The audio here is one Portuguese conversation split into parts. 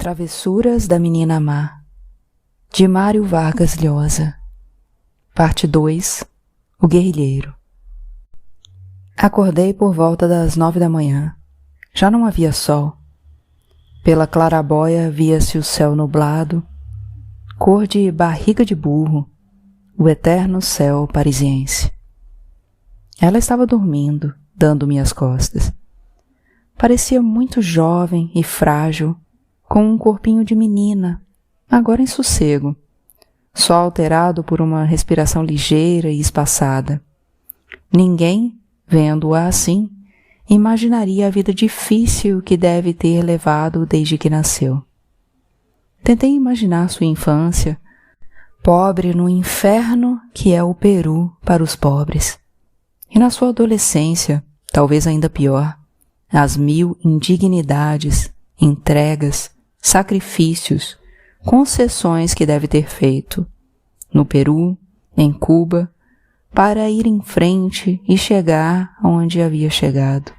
Travessuras da Menina Má, de Mário Vargas Llosa. Parte 2. O Guerrilheiro. Acordei por volta das 9 da manhã. Já não havia sol. Pela clarabóia via-se o céu nublado, cor de barriga de burro, o eterno céu parisiense. Ela estava dormindo, dando-me as costas. Parecia muito jovem e frágil, com um corpinho de menina, agora em sossego, só alterado por uma respiração ligeira e espaçada. Ninguém, vendo-a assim, imaginaria a vida difícil que deve ter levado desde que nasceu. Tentei imaginar sua infância, pobre no inferno que é o Peru para os pobres, e na sua adolescência, talvez ainda pior, as 1000 indignidades, entregas, sacrifícios, concessões que deve ter feito, no Peru, em Cuba, para ir em frente e chegar onde havia chegado.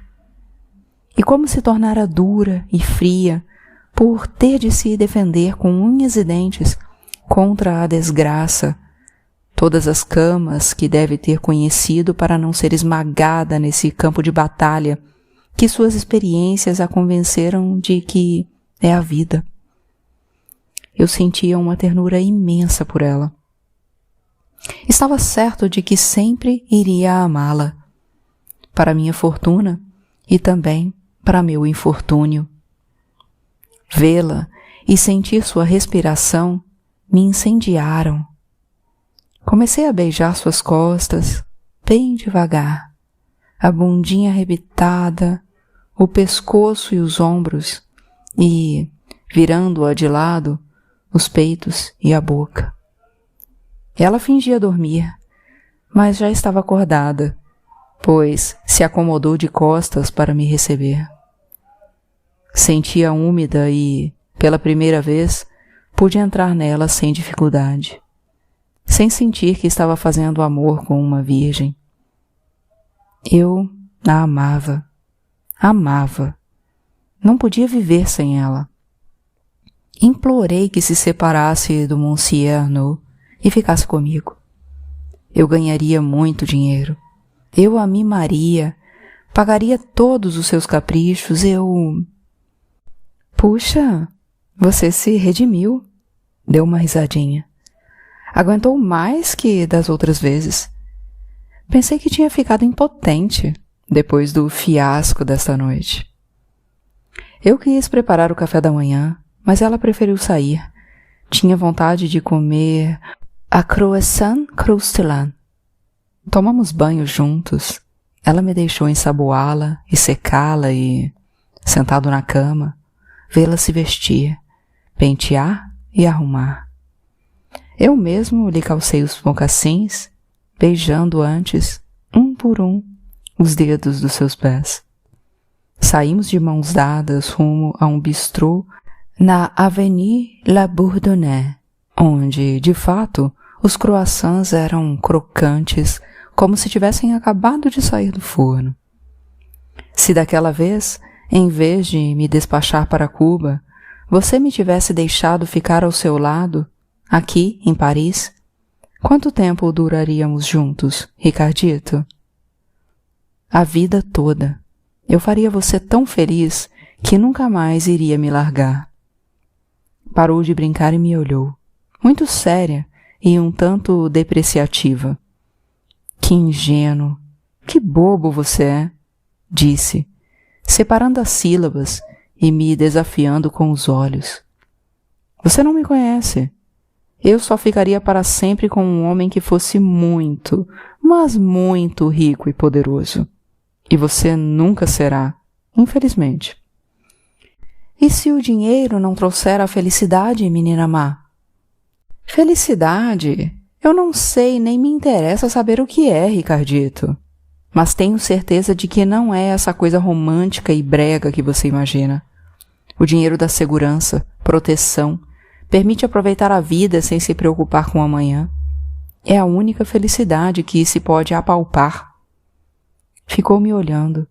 E como se tornara dura e fria por ter de se defender com unhas e dentes contra a desgraça, todas as camas que deve ter conhecido para não ser esmagada nesse campo de batalha que suas experiências a convenceram de que é a vida. Eu sentia uma ternura imensa por ela. Estava certo de que sempre iria amá-la, para minha fortuna e também para meu infortúnio. Vê-la e sentir sua respiração me incendiaram. Comecei a beijar suas costas, bem devagar, a bundinha arrebitada, o pescoço e os ombros, e, virando-a de lado, os peitos e a boca. Ela fingia dormir, mas já estava acordada, pois se acomodou de costas para me receber. Sentia úmida e, pela primeira vez, pude entrar nela sem dificuldade, sem sentir que estava fazendo amor com uma virgem. Eu a amava. Amava. Não podia viver sem ela. Implorei que se separasse do Monsieur Arnaud e ficasse comigo. Eu ganharia muito dinheiro. Eu a mimaria, pagaria todos os seus caprichos, Puxa, você se redimiu, deu uma risadinha. Aguentou mais que das outras vezes. Pensei que tinha ficado impotente depois do fiasco desta noite. Eu quis preparar o café da manhã, mas ela preferiu sair. Tinha vontade de comer a croissant croustillant. Tomamos banho juntos. Ela me deixou ensaboá-la e secá-la e, sentado na cama, vê-la se vestir, pentear e arrumar. Eu mesmo lhe calcei os mocassins, beijando antes, um por um, os dedos dos seus pés. Saímos de mãos dadas rumo a um bistrô na Avenue La Bourdonnais, onde, de fato, os croissants eram crocantes, como se tivessem acabado de sair do forno. Se daquela vez, em vez de me despachar para Cuba, você me tivesse deixado ficar ao seu lado, aqui em Paris, quanto tempo duraríamos juntos, Ricardito? A vida toda. Eu faria você tão feliz que nunca mais iria me largar. Parou de brincar e me olhou, muito séria e um tanto depreciativa. Que ingênuo, que bobo você é, disse, separando as sílabas e me desafiando com os olhos. Você não me conhece. Eu só ficaria para sempre com um homem que fosse muito, mas muito rico e poderoso. E você nunca será, infelizmente. E se o dinheiro não trouxer a felicidade, menina má? Felicidade? Eu não sei, nem me interessa saber o que é, Ricardito. Mas tenho certeza de que não é essa coisa romântica e brega que você imagina. O dinheiro dá segurança, proteção, permite aproveitar a vida sem se preocupar com o amanhã. É a única felicidade que se pode apalpar. Ficou me olhando,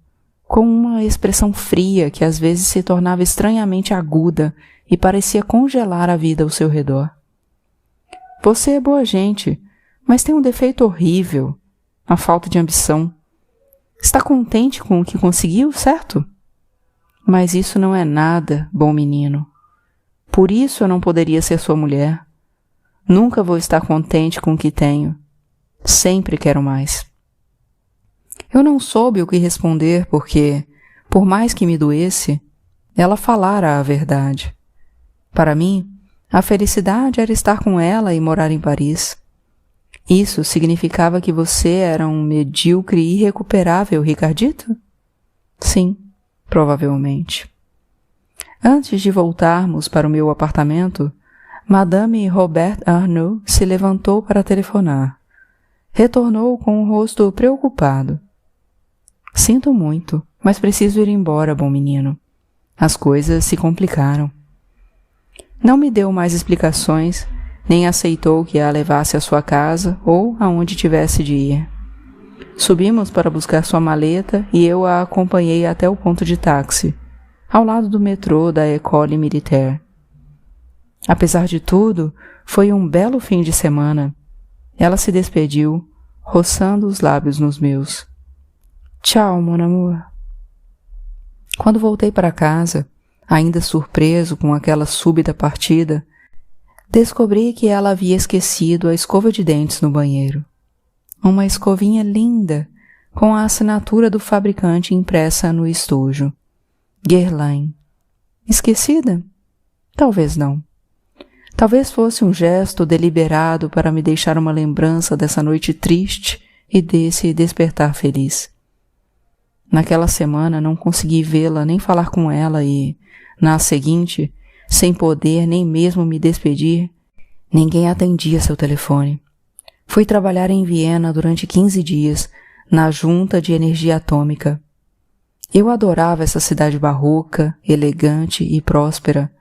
com uma expressão fria que às vezes se tornava estranhamente aguda e parecia congelar a vida ao seu redor. Você é boa gente, mas tem um defeito horrível, a falta de ambição. Está contente com o que conseguiu, certo? Mas isso não é nada, bom menino. Por isso eu não poderia ser sua mulher. Nunca vou estar contente com o que tenho. Sempre quero mais. Eu não soube o que responder porque, por mais que me doesse, ela falara a verdade. Para mim, a felicidade era estar com ela e morar em Paris. Isso significava que você era um medíocre e irrecuperável, Ricardito? Sim, provavelmente. Antes de voltarmos para o meu apartamento, Madame Robert Arnault se levantou para telefonar. Retornou com o rosto preocupado. Sinto muito, mas preciso ir embora, bom menino. As coisas se complicaram. Não me deu mais explicações, nem aceitou que a levasse à sua casa ou aonde tivesse de ir. Subimos para buscar sua maleta e eu a acompanhei até o ponto de táxi, ao lado do metrô da École Militaire. Apesar de tudo, foi um belo fim de semana. Ela se despediu, roçando os lábios nos meus. Tchau, mon amour. Quando voltei para casa, ainda surpreso com aquela súbita partida, descobri que ela havia esquecido a escova de dentes no banheiro. Uma escovinha linda, com a assinatura do fabricante impressa no estojo. Guerlain. Esquecida? Talvez não. Talvez fosse um gesto deliberado para me deixar uma lembrança dessa noite triste e desse despertar feliz. Naquela semana não consegui vê-la nem falar com ela e, na seguinte, sem poder nem mesmo me despedir, ninguém atendia seu telefone. Fui trabalhar em Viena durante 15 dias, na junta de energia atômica. Eu adorava essa cidade barroca, elegante e próspera,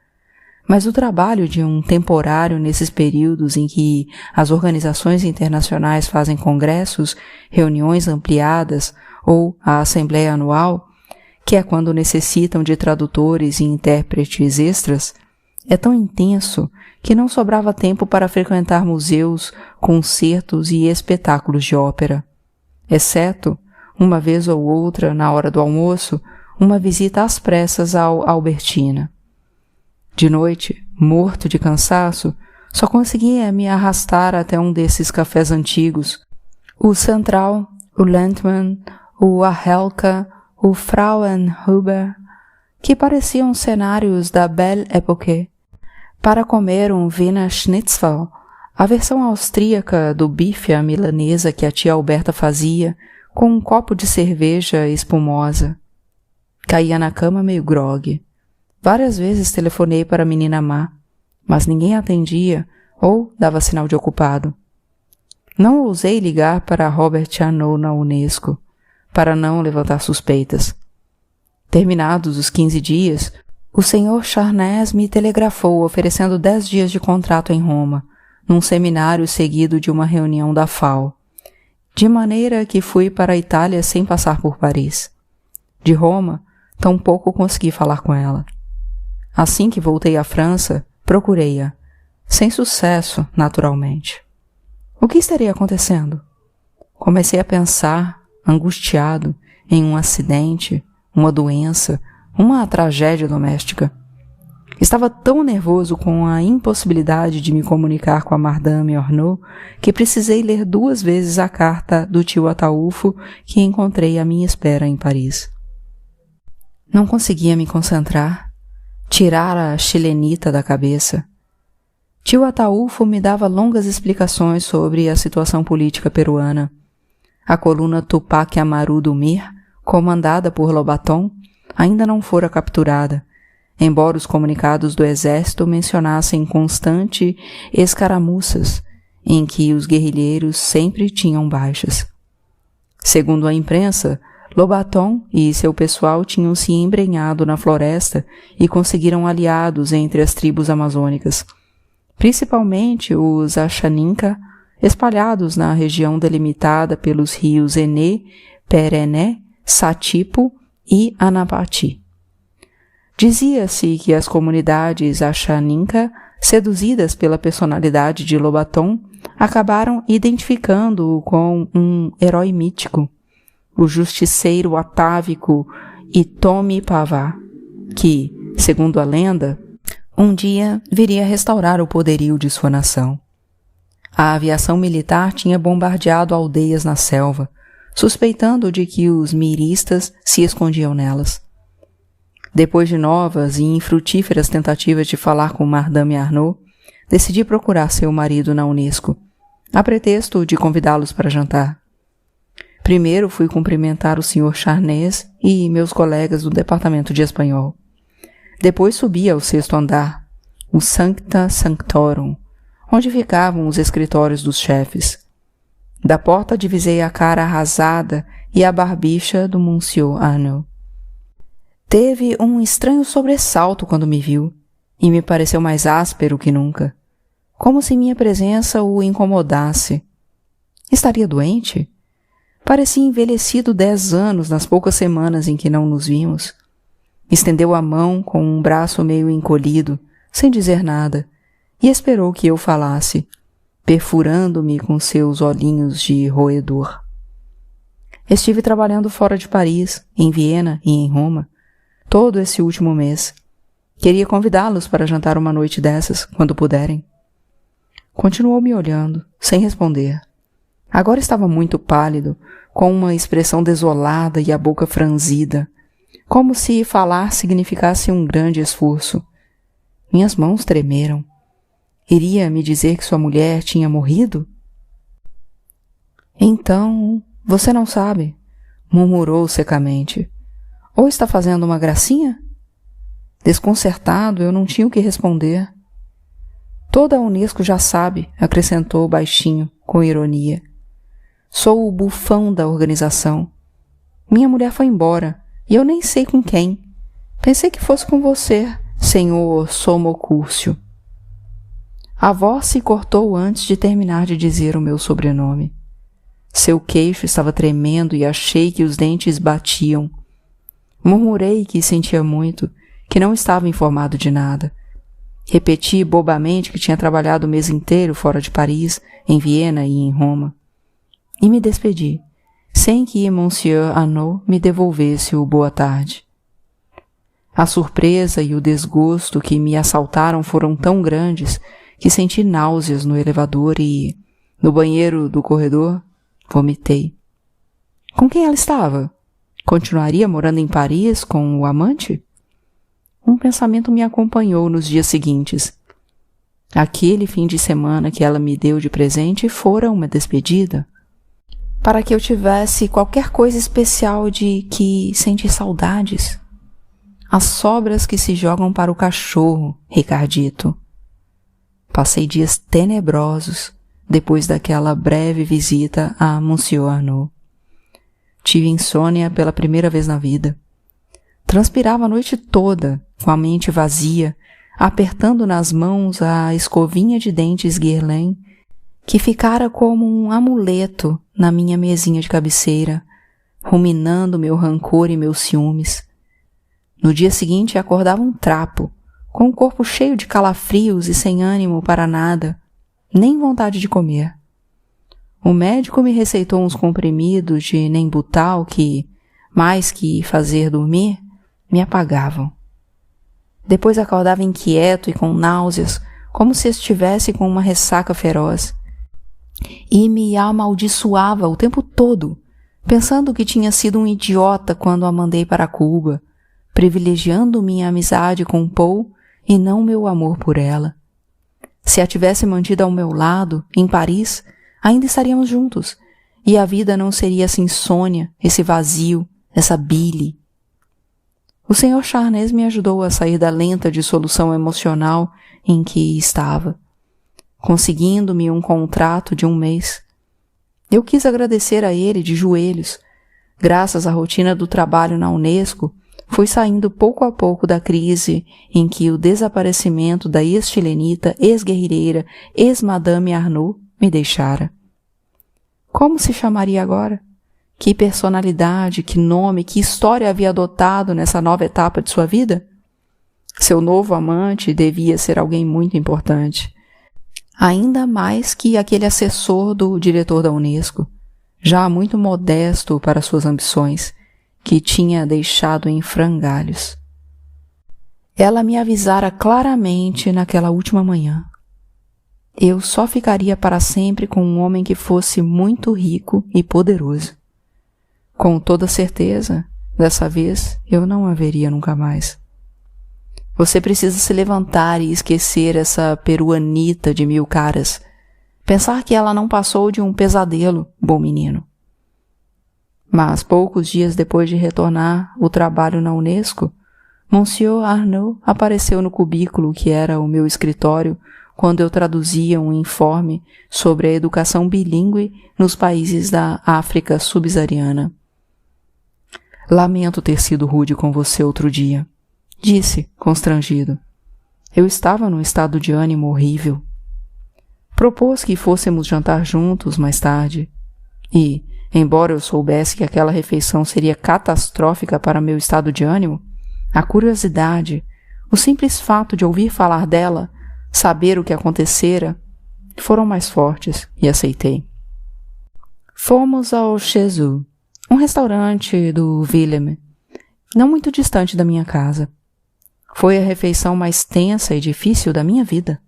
mas o trabalho de um temporário nesses períodos em que as organizações internacionais fazem congressos, reuniões ampliadas ou a Assembleia Anual, que é quando necessitam de tradutores e intérpretes extras, é tão intenso que não sobrava tempo para frequentar museus, concertos e espetáculos de ópera, exceto, uma vez ou outra, na hora do almoço, uma visita às pressas ao Albertina. De noite, morto de cansaço, só conseguia me arrastar até um desses cafés antigos, o Central, o Landmann, o Ahelka, o Frauenhuber, que pareciam cenários da Belle Époque, para comer um Wiener Schnitzel, a versão austríaca do bife à milanesa que a tia Alberta fazia, com um copo de cerveja espumosa. Caía na cama meio grogue. Várias vezes telefonei para a menina má, mas ninguém atendia ou dava sinal de ocupado. Não ousei ligar para Robert Arnault na Unesco, para não levantar suspeitas. Terminados os 15 dias, o Sr. Charnez me telegrafou oferecendo 10 dias de contrato em Roma, num seminário seguido de uma reunião da FAO, de maneira que fui para a Itália sem passar por Paris. De Roma, tampouco consegui falar com ela. Assim que voltei à França, procurei-a, sem sucesso, naturalmente. O que estaria acontecendo? Comecei a pensar, angustiado, em um acidente, uma doença, uma tragédia doméstica. Estava tão nervoso com a impossibilidade de me comunicar com a Madame Arnault que precisei ler 2 vezes a carta do tio Ataúfo que encontrei à minha espera em Paris. Não conseguia me concentrar, tirar a chilenita da cabeça. Tio Ataúfo me dava longas explicações sobre a situação política peruana. A coluna Tupac Amaru do Mir, comandada por Lobaton, ainda não fora capturada, embora os comunicados do exército mencionassem constante escaramuças, em que os guerrilheiros sempre tinham baixas. Segundo a imprensa, Lobaton e seu pessoal tinham se embrenhado na floresta e conseguiram aliados entre as tribos amazônicas, principalmente os Axaninca, espalhados na região delimitada pelos rios Enê, Perené, Satipo e Anapati. Dizia-se que as comunidades Achaninka, seduzidas pela personalidade de Lobaton, acabaram identificando-o com um herói mítico, o justiceiro atávico Itomi Pavá, que, segundo a lenda, um dia viria restaurar o poderio de sua nação. A aviação militar tinha bombardeado aldeias na selva, suspeitando de que os miristas se escondiam nelas. Depois de novas e infrutíferas tentativas de falar com Madame Arnaud, decidi procurar seu marido na Unesco, a pretexto de convidá-los para jantar. Primeiro fui cumprimentar o Sr. Charnez e meus colegas do departamento de espanhol. Depois subi ao 6º andar, o Sancta Sanctorum, onde ficavam os escritórios dos chefes. Da porta divisei a cara arrasada e a barbicha do Monsieur Arnaud. Teve um estranho sobressalto quando me viu, e me pareceu mais áspero que nunca, como se minha presença o incomodasse. Estaria doente? Parecia envelhecido 10 anos nas poucas semanas em que não nos vimos. Estendeu a mão com um braço meio encolhido, sem dizer nada, e esperou que eu falasse, perfurando-me com seus olhinhos de roedor. Estive trabalhando fora de Paris, em Viena e em Roma, todo esse último mês. Queria convidá-los para jantar uma noite dessas, quando puderem. Continuou me olhando, sem responder. Agora estava muito pálido, com uma expressão desolada e a boca franzida, como se falar significasse um grande esforço. Minhas mãos tremeram. Iria me dizer que sua mulher tinha morrido? Então, você não sabe, murmurou secamente. Ou está fazendo uma gracinha? Desconcertado, eu não tinha o que responder. Toda a Unesco já sabe, acrescentou baixinho, com ironia. Sou o bufão da organização. Minha mulher foi embora, e eu nem sei com quem. Pensei que fosse com você, senhor Somocúrcio. A voz se cortou antes de terminar de dizer o meu sobrenome. Seu queixo estava tremendo e achei que os dentes batiam. Murmurei que sentia muito, que não estava informado de nada. Repeti bobamente que tinha trabalhado o mês inteiro fora de Paris, em Viena e em Roma. E me despedi, sem que Monsieur Arnaud me devolvesse o boa tarde. A surpresa e o desgosto que me assaltaram foram tão grandes que senti náuseas no elevador e, no banheiro do corredor, vomitei. Com quem ela estava? Continuaria morando em Paris com o amante? Um pensamento me acompanhou nos dias seguintes. Aquele fim de semana que ela me deu de presente fora uma despedida. Para que eu tivesse qualquer coisa especial de que sentir saudades. As sobras que se jogam para o cachorro, Ricardito. Passei dias tenebrosos depois daquela breve visita a Monsieur Arnaud. Tive insônia pela primeira vez na vida. Transpirava a noite toda, com a mente vazia, apertando nas mãos a escovinha de dentes Guerlain, que ficara como um amuleto na minha mesinha de cabeceira, ruminando meu rancor e meus ciúmes. No dia seguinte acordava um trapo, com o corpo cheio de calafrios e sem ânimo para nada, nem vontade de comer. O médico me receitou uns comprimidos de Nembutal que, mais que fazer dormir, me apagavam. Depois acordava inquieto e com náuseas, como se estivesse com uma ressaca feroz. E me amaldiçoava o tempo todo, pensando que tinha sido um idiota quando a mandei para Cuba, privilegiando minha amizade com Paul e não meu amor por ela. Se a tivesse mantido ao meu lado, em Paris, ainda estaríamos juntos, e a vida não seria essa insônia, esse vazio, essa bile. O Sr. Charnez me ajudou a sair da lenta dissolução emocional em que estava, conseguindo-me um contrato de 1 mês. Eu quis agradecer a ele de joelhos. Graças à rotina do trabalho na Unesco, fui saindo pouco a pouco da crise em que o desaparecimento da ex-chilenita, ex-guerrilheira, ex-Madame Arnaud me deixara. Como se chamaria agora? Que personalidade, que nome, que história havia adotado nessa nova etapa de sua vida? Seu novo amante devia ser alguém muito importante, ainda mais que aquele assessor do diretor da Unesco, já muito modesto para suas ambições, que tinha deixado em frangalhos. Ela me avisara claramente naquela última manhã. Eu só ficaria para sempre com um homem que fosse muito rico e poderoso. Com toda certeza, dessa vez eu não a veria nunca mais. Você precisa se levantar e esquecer essa peruanita de 1000 caras. Pensar que ela não passou de um pesadelo, bom menino. Mas poucos dias depois de retornar o trabalho na Unesco, Monsieur Arnaud apareceu no cubículo que era o meu escritório quando eu traduzia um informe sobre a educação bilíngue nos países da África subsaariana. Lamento ter sido rude com você outro dia, disse, constrangido. Eu estava num estado de ânimo horrível. Propôs que fôssemos jantar juntos mais tarde e, embora eu soubesse que aquela refeição seria catastrófica para meu estado de ânimo, a curiosidade, o simples fato de ouvir falar dela, saber o que acontecera, foram mais fortes e aceitei. Fomos ao Chezu, um restaurante do Willem, não muito distante da minha casa. Foi a refeição mais tensa e difícil da minha vida,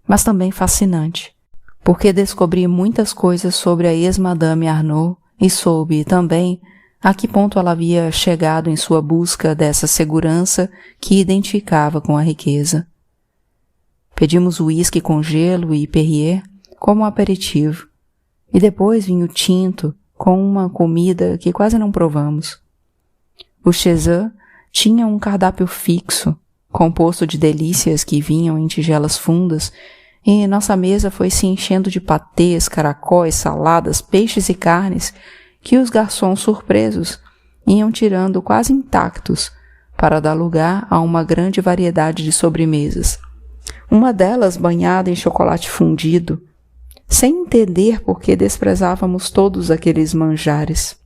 mas também fascinante, porque descobri muitas coisas sobre a ex-Madame Arnaud e soube também a que ponto ela havia chegado em sua busca dessa segurança que identificava com a riqueza. Pedimos uísque com gelo e Perrier como aperitivo, e depois vinho tinto com uma comida que quase não provamos. O Chezu tinha um cardápio fixo, composto de delícias que vinham em tigelas fundas, e nossa mesa foi se enchendo de patês, caracóis, saladas, peixes e carnes que os garçons surpresos iam tirando quase intactos para dar lugar a uma grande variedade de sobremesas. Uma delas banhada em chocolate fundido, sem entender por que desprezávamos todos aqueles manjares.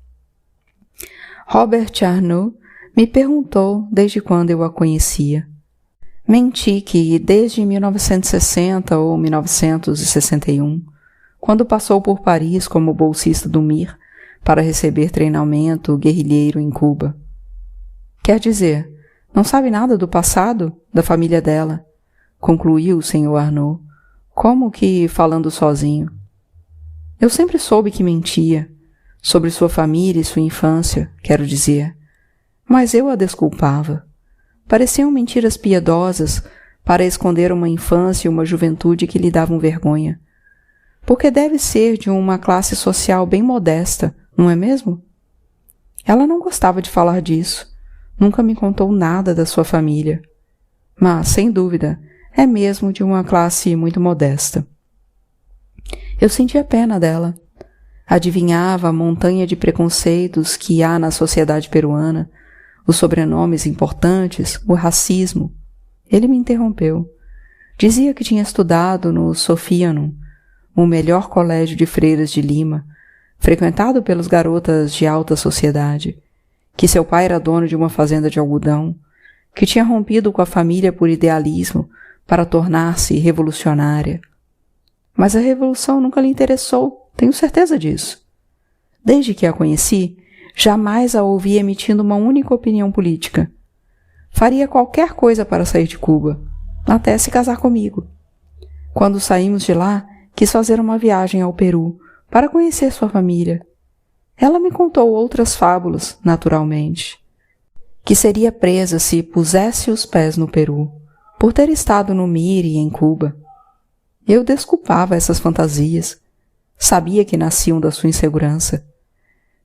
Robert Arnaud me perguntou desde quando eu a conhecia. Menti que desde 1960 ou 1961, quando passou por Paris como bolsista do MIR para receber treinamento guerrilheiro em Cuba. Quer dizer, não sabe nada do passado da família dela, concluiu o Sr. Arnaud, como que falando sozinho. Eu sempre soube que mentia, sobre sua família e sua infância, quero dizer, mas eu a desculpava. Pareciam mentiras piedosas para esconder uma infância e uma juventude que lhe davam vergonha. Porque deve ser de uma classe social bem modesta, não é mesmo? Ela não gostava de falar disso, nunca me contou nada da sua família, mas, sem dúvida, é mesmo de uma classe muito modesta. Eu sentia pena dela. Adivinhava a montanha de preconceitos que há na sociedade peruana, os sobrenomes importantes, o racismo. Ele me interrompeu. Dizia que tinha estudado no Sofianum, o melhor colégio de freiras de Lima, frequentado pelas garotas de alta sociedade, que seu pai era dono de uma fazenda de algodão, que tinha rompido com a família por idealismo para tornar-se revolucionária. Mas a revolução nunca lhe interessou, tenho certeza disso. Desde que a conheci, jamais a ouvi emitindo uma única opinião política. Faria qualquer coisa para sair de Cuba, até se casar comigo. Quando saímos de lá, quis fazer uma viagem ao Peru para conhecer sua família. Ela me contou outras fábulas, naturalmente. Que seria presa se pusesse os pés no Peru, por ter estado no MIR e em Cuba. Eu desculpava essas fantasias. Sabia que nasciam da sua insegurança.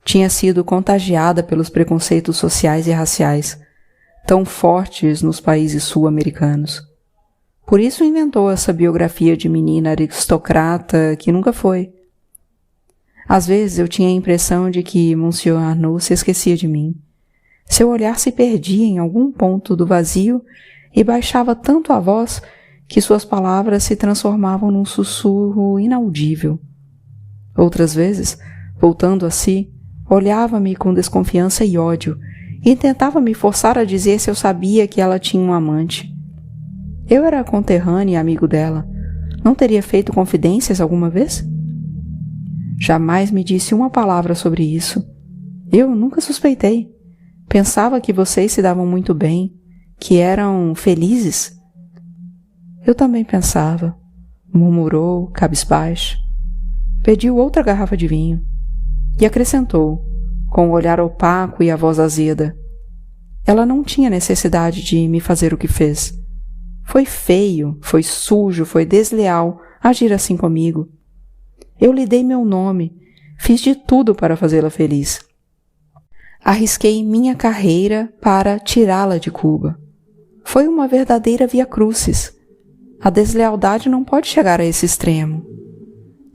Tinha sido contagiada pelos preconceitos sociais e raciais, tão fortes nos países sul-americanos. Por isso inventou essa biografia de menina aristocrata que nunca foi. Às vezes eu tinha a impressão de que Monsieur Arnaud se esquecia de mim. Seu olhar se perdia em algum ponto do vazio e baixava tanto a voz que suas palavras se transformavam num sussurro inaudível. Outras vezes, voltando a si, olhava-me com desconfiança e ódio e tentava me forçar a dizer se eu sabia que ela tinha um amante. Eu era conterrâneo e amigo dela. Não teria feito confidências alguma vez? Jamais me disse uma palavra sobre isso. Eu nunca suspeitei. Pensava que vocês se davam muito bem, que eram felizes. Eu também pensava, murmurou, cabisbaixo. Pediu outra garrafa de vinho e acrescentou, com o olhar opaco e a voz azeda. Ela não tinha necessidade de me fazer o que fez. Foi feio, foi sujo, foi desleal agir assim comigo. Eu lhe dei meu nome, fiz de tudo para fazê-la feliz. Arrisquei minha carreira para tirá-la de Cuba. Foi uma verdadeira via-crucis. A deslealdade não pode chegar a esse extremo.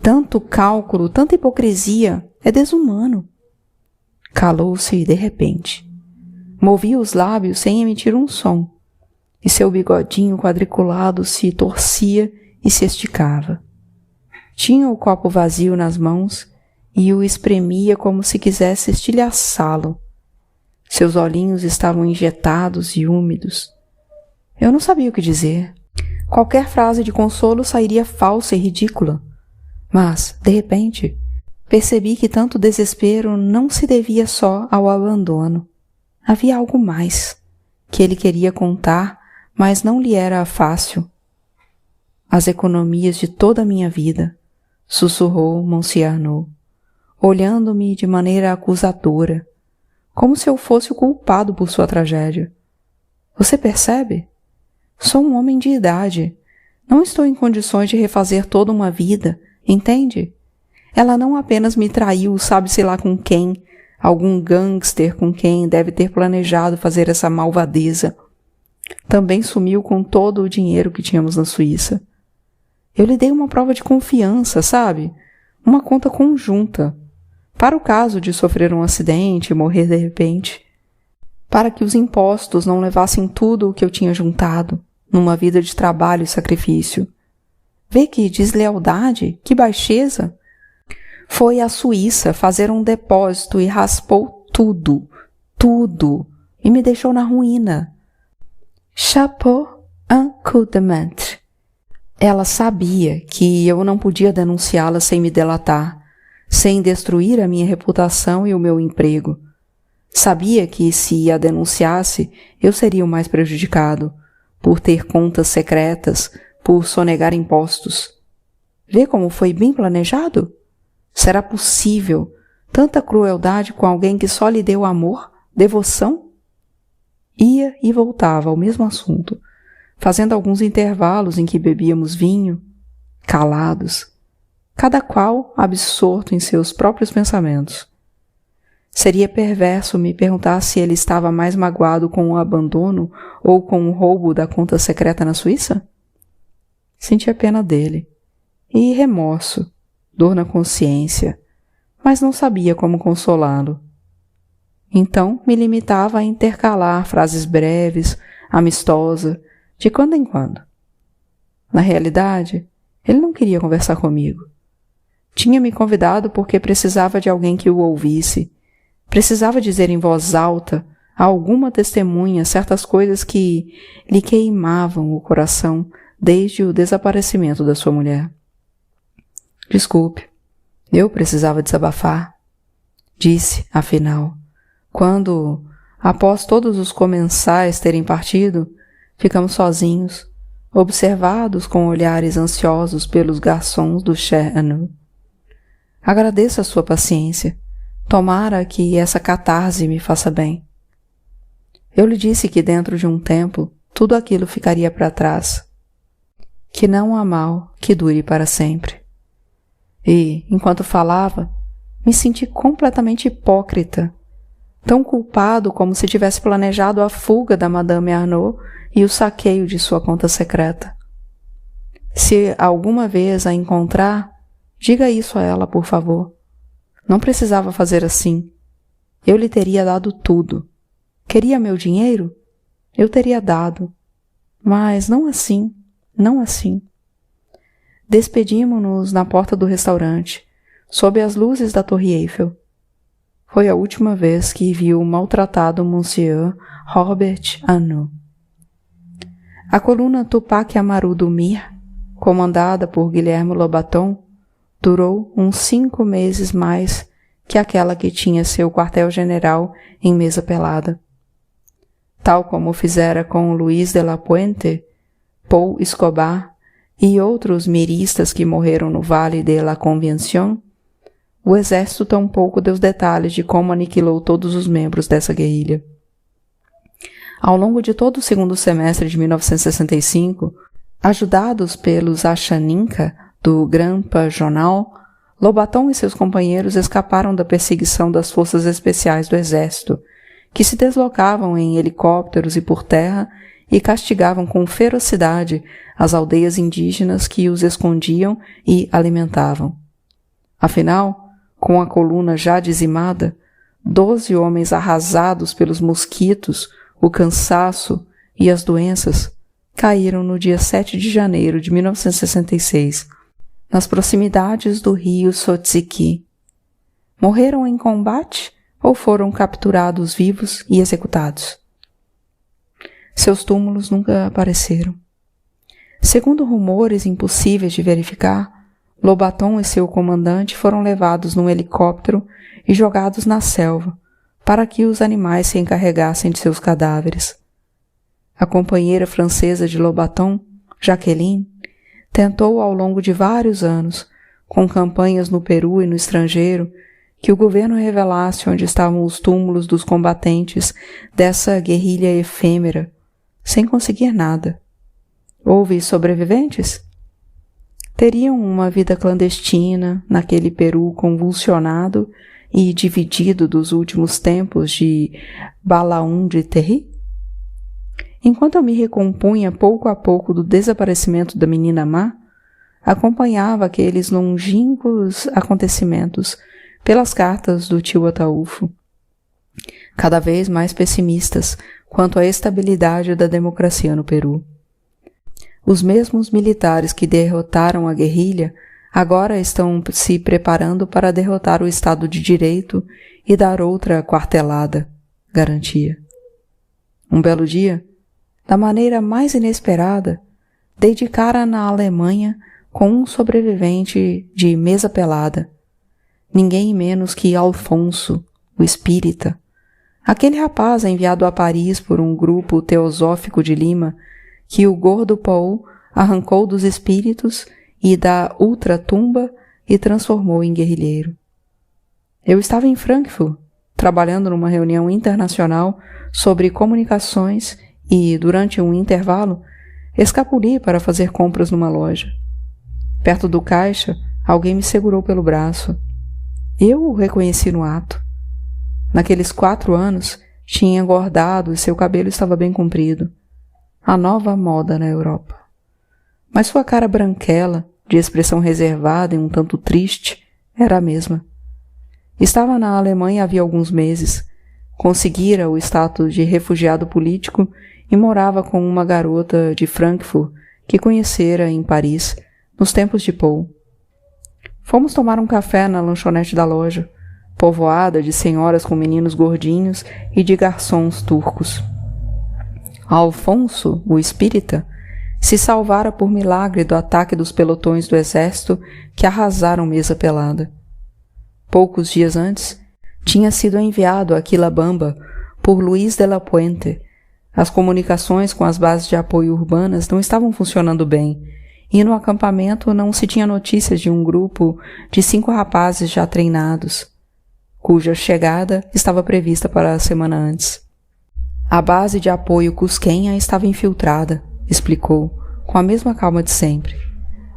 Tanto cálculo, tanta hipocrisia é desumano. Calou-se de repente. Movia os lábios sem emitir um som, e seu bigodinho quadriculado se torcia e se esticava. Tinha o copo vazio nas mãos e o espremia como se quisesse estilhaçá-lo. Seus olhinhos estavam injetados e úmidos. Eu não sabia o que dizer. Qualquer frase de consolo sairia falsa e ridícula. Mas, de repente, percebi que tanto desespero não se devia só ao abandono. Havia algo mais, que ele queria contar, mas não lhe era fácil. As economias de toda a minha vida, sussurrou Monsieur Arnaud, olhando-me de maneira acusadora, como se eu fosse o culpado por sua tragédia. Você percebe? Sou um homem de idade. Não estou em condições de refazer toda uma vida, entende? Ela não apenas me traiu, sabe-se lá com quem, algum gangster com quem deve ter planejado fazer essa malvadeza. Também sumiu com todo o dinheiro que tínhamos na Suíça. Eu lhe dei uma prova de confiança, sabe? Uma conta conjunta, para o caso de sofrer um acidente e morrer de repente, para que os impostos não levassem tudo o que eu tinha juntado, numa vida de trabalho e sacrifício. Vê que deslealdade, que baixeza! Foi à Suíça fazer um depósito e raspou tudo, e me deixou na ruína. Chapeau un coup de maître. Ela sabia que eu não podia denunciá-la sem me delatar, sem destruir a minha reputação e o meu emprego. Sabia que, se a denunciasse, eu seria o mais prejudicado, por ter contas secretas, por sonegar impostos. Vê como foi bem planejado? Será possível tanta crueldade com alguém que só lhe deu amor, devoção? Ia e voltava ao mesmo assunto, fazendo alguns intervalos em que bebíamos vinho, calados, cada qual absorto em seus próprios pensamentos. Seria perverso me perguntar se ele estava mais magoado com o abandono ou com o roubo da conta secreta na Suíça? Sentia pena dele, e remorso, dor na consciência, mas não sabia como consolá-lo. Então me limitava a intercalar frases breves, amistosas, de quando em quando. Na realidade, ele não queria conversar comigo. Tinha me convidado porque precisava de alguém que o ouvisse. Precisava dizer em voz alta a alguma testemunha certas coisas que lhe queimavam o coração desde o desaparecimento da sua mulher. Desculpe, eu precisava desabafar, disse, afinal, quando, após todos os comensais terem partido, ficamos sozinhos, observados com olhares ansiosos pelos garçons do Chez Arnaud. Agradeço a sua paciência. Tomara que essa catarse me faça bem. Eu lhe disse que dentro de um tempo tudo aquilo ficaria para trás. Que não há mal que dure para sempre. E, enquanto falava, me senti completamente hipócrita, tão culpado como se tivesse planejado a fuga da Madame Arnaud e o saqueio de sua conta secreta. Se alguma vez a encontrar, diga isso a ela, por favor. Não precisava fazer assim. Eu lhe teria dado tudo. Queria meu dinheiro? Eu teria dado. Mas não assim, não assim. Despedimo-nos na porta do restaurante, sob as luzes da Torre Eiffel. foi a última vez que viu o maltratado Monsieur Robert Anu. A coluna Tupac Amaru do MIR, comandada por Guilherme Lobaton, durou uns 5 meses mais que aquela que tinha seu quartel-general em Mesa Pelada. Tal como fizera com Luiz de la Puente, Paul Escobar e outros miristas que morreram no Vale de la Convención, o exército tampouco deu detalhes de como aniquilou todos os membros dessa guerrilha. Ao longo de todo o segundo semestre de 1965, ajudados pelos Achaninka do Grampa Jornal, Lobaton e seus companheiros escaparam da perseguição das forças especiais do exército, que se deslocavam em helicópteros e por terra e castigavam com ferocidade as aldeias indígenas que os escondiam e alimentavam. Afinal, com a coluna já dizimada, 12 homens arrasados pelos mosquitos, o cansaço e as doenças caíram no dia 7 de janeiro de 1966, nas proximidades do rio Sotziki. Morreram em combate ou foram capturados vivos e executados? Seus túmulos nunca apareceram. Segundo rumores impossíveis de verificar, Lobaton e seu comandante foram levados num helicóptero e jogados na selva, para que os animais se encarregassem de seus cadáveres. A companheira francesa de Lobaton, Jacqueline, tentou ao longo de vários anos, com campanhas no Peru e no estrangeiro, que o governo revelasse onde estavam os túmulos dos combatentes dessa guerrilha efêmera, sem conseguir nada. Houve sobreviventes? Teriam uma vida clandestina naquele Peru convulsionado e dividido dos últimos tempos de Balaún de Terry? Enquanto eu me recompunha pouco a pouco do desaparecimento da menina má, acompanhava aqueles longínquos acontecimentos pelas cartas do tio Ataúfo, cada vez mais pessimistas quanto à estabilidade da democracia no Peru. Os mesmos militares que derrotaram a guerrilha agora estão se preparando para derrotar o Estado de Direito e dar outra quartelada, garantia. Um belo dia, da maneira mais inesperada, dei de cara na Alemanha com um sobrevivente de Mesa Pelada, ninguém menos que Alfonso, o espírita, aquele rapaz enviado a Paris por um grupo teosófico de Lima, que o gordo Paul arrancou dos espíritos e da ultratumba e transformou em guerrilheiro. Eu estava em Frankfurt, trabalhando numa reunião internacional sobre comunicações e, durante um intervalo, escapuli para fazer compras numa loja. Perto do caixa, alguém me segurou pelo braço. Eu o reconheci no ato. Naqueles 4 anos, tinha engordado e seu cabelo estava bem comprido. A nova moda na Europa. Mas sua cara branquela, de expressão reservada e um tanto triste, era a mesma. Estava na Alemanha havia alguns meses, conseguira o status de refugiado político e morava com uma garota de Frankfurt que conhecera em Paris, nos tempos de Paul. Fomos tomar um café na lanchonete da loja, povoada de senhoras com meninos gordinhos e de garçons turcos. Alfonso, o espírita, se salvara por milagre do ataque dos pelotões do exército que arrasaram Mesa Pelada. Poucos dias antes, tinha sido enviado a Quilabamba por Luiz de la Puente. As comunicações com as bases de apoio urbanas não estavam funcionando bem, e no acampamento não se tinha notícias de um grupo de 5 rapazes já treinados, cuja chegada estava prevista para a semana antes. A base de apoio Cusquenha estava infiltrada, explicou, com a mesma calma de sempre.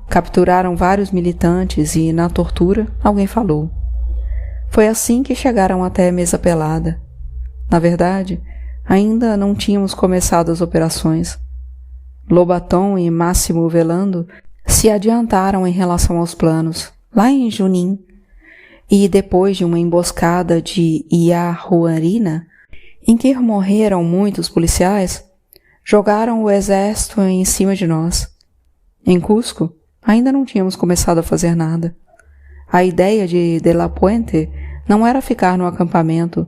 Capturaram vários militantes e, na tortura, alguém falou. Foi assim que chegaram até Mesa Pelada. Na verdade, ainda não tínhamos começado as operações. Lobaton e Máximo Velando se adiantaram em relação aos planos, lá em Junín, e depois de uma emboscada de Iahuarina, em que morreram muitos policiais, jogaram o exército em cima de nós. Em Cusco, ainda não tínhamos começado a fazer nada. A ideia de La Puente não era ficar no acampamento,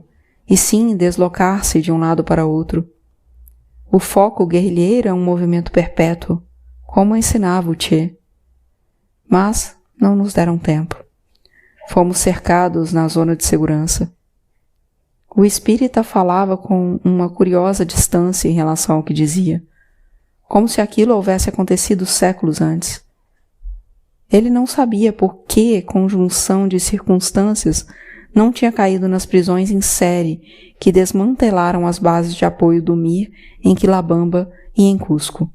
e sim deslocar-se de um lado para outro. O foco guerrilheiro é um movimento perpétuo, como ensinava o Che. Mas não nos deram tempo. Fomos cercados na zona de segurança. O espírita falava com uma curiosa distância em relação ao que dizia, como se aquilo houvesse acontecido séculos antes. Ele não sabia por que conjunção de circunstâncias não tinha caído nas prisões em série que desmantelaram as bases de apoio do MIR em Quilabamba e em Cusco.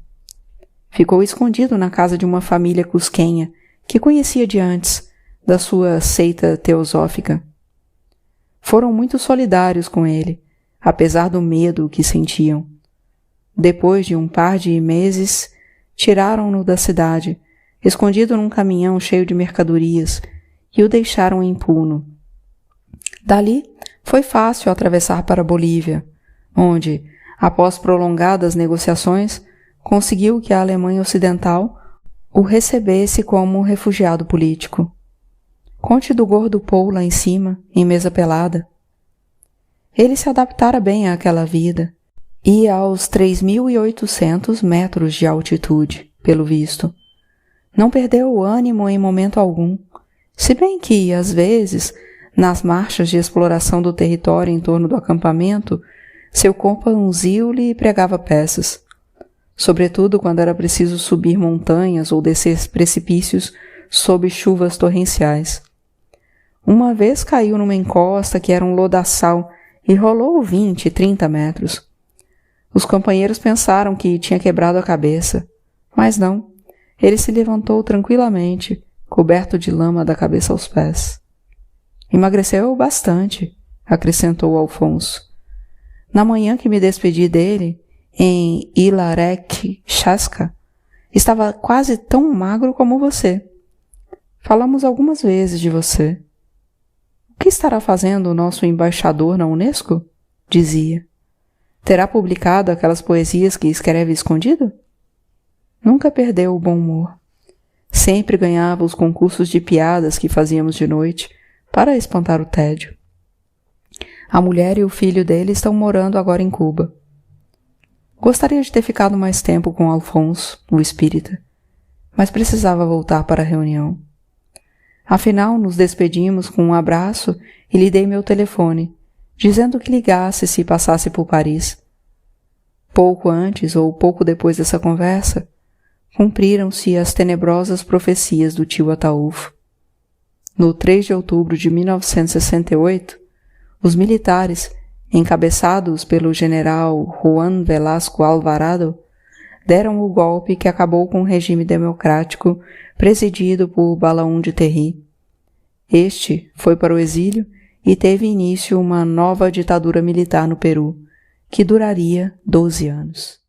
Ficou escondido na casa de uma família cusquenha que conhecia de antes, da sua seita teosófica. Foram muito solidários com ele, apesar do medo que sentiam. Depois de um par de meses, tiraram-no da cidade, escondido num caminhão cheio de mercadorias, e o deixaram em Puno. Dali, foi fácil atravessar para a Bolívia, onde, após prolongadas negociações, conseguiu que a Alemanha Ocidental o recebesse como refugiado político. Conte do gordo Paul lá em cima, em mesa pelada. Ele se adaptara bem àquela vida, e aos 3.800 metros de altitude, pelo visto. Não perdeu o ânimo em momento algum, se bem que, às vezes, nas marchas de exploração do território em torno do acampamento, seu companzil-lhe pregava peças, sobretudo quando era preciso subir montanhas ou descer precipícios sob chuvas torrenciais. Uma vez caiu numa encosta que era um lodaçal e rolou 20, 30 metros. Os companheiros pensaram que tinha quebrado a cabeça, mas não, ele se levantou tranquilamente, coberto de lama da cabeça aos pés. Emagreceu bastante, acrescentou Alfonso. Na manhã que me despedi dele, em Ilarek Chaska, estava quase tão magro como você. Falamos algumas vezes de você. O que estará fazendo o nosso embaixador na Unesco? Dizia. Terá publicado aquelas poesias que escreve escondido? Nunca perdeu o bom humor. Sempre ganhava os concursos de piadas que fazíamos de noite, para espantar o tédio. A mulher e o filho dele estão morando agora em Cuba. Gostaria de ter ficado mais tempo com Alfonso, o espírita, mas precisava voltar para a reunião. Afinal, nos despedimos com um abraço e lhe dei meu telefone, dizendo que ligasse se passasse por Paris. Pouco antes ou pouco depois dessa conversa, cumpriram-se as tenebrosas profecias do tio Ataúfo. No 3 de outubro de 1968, os militares, encabeçados pelo general Juan Velasco Alvarado, deram o golpe que acabou com o regime democrático presidido por Balaún de Terry. Este foi para o exílio e teve início uma nova ditadura militar no Peru, que duraria 12 anos.